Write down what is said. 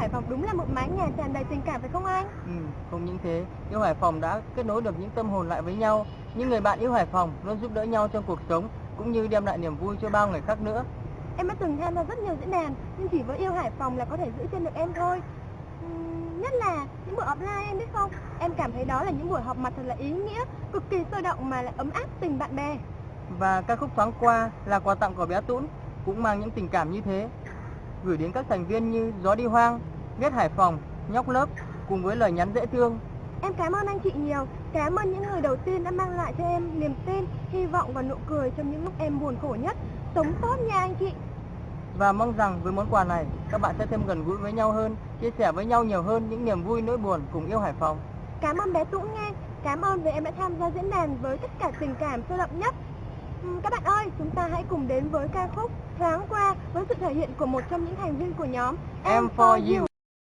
Hải Phòng đúng là một mái nhà tràn đầy tình cảm phải không anh? Không những thế, Yêu Hải Phòng đã kết nối được những tâm hồn lại với nhau. Những người bạn yêu Hải Phòng luôn giúp đỡ nhau trong cuộc sống, cũng như đem lại niềm vui cho bao người khác nữa. Em đã từng tham gia rất nhiều diễn đàn, nhưng chỉ với Yêu Hải Phòng là có thể giữ chân được em thôi. Nhất là những buổi offline em biết không? Em cảm thấy đó là những buổi họp mặt thật là ý nghĩa, cực kỳ sôi động mà lại ấm áp tình bạn bè. Và ca khúc Thoáng Qua là quà tặng của bé Tún cũng mang những tình cảm như thế, gửi đến các thành viên như Gió Đi Hoang, Ghét Hải Phòng, Nhóc Lớp, cùng với lời nhắn dễ thương. Em cảm ơn anh chị nhiều, cảm ơn những người đầu tiên đã mang lại cho em niềm tin, hy vọng và nụ cười trong những lúc em buồn khổ nhất. Sống tốt nha anh chị. Và mong rằng với món quà này, các bạn sẽ thêm gần gũi với nhau hơn, chia sẻ với nhau nhiều hơn những niềm vui nỗi buồn cùng yêu Hải Phòng. Cảm ơn bé Dũng nghe, cảm ơn vì em đã tham gia diễn đàn với tất cả tình cảm sôi động nhất. Các bạn ơi, chúng ta hãy cùng đến với ca khúc Thoáng Qua với sự thể hiện của một trong những thành viên của nhóm Em for you.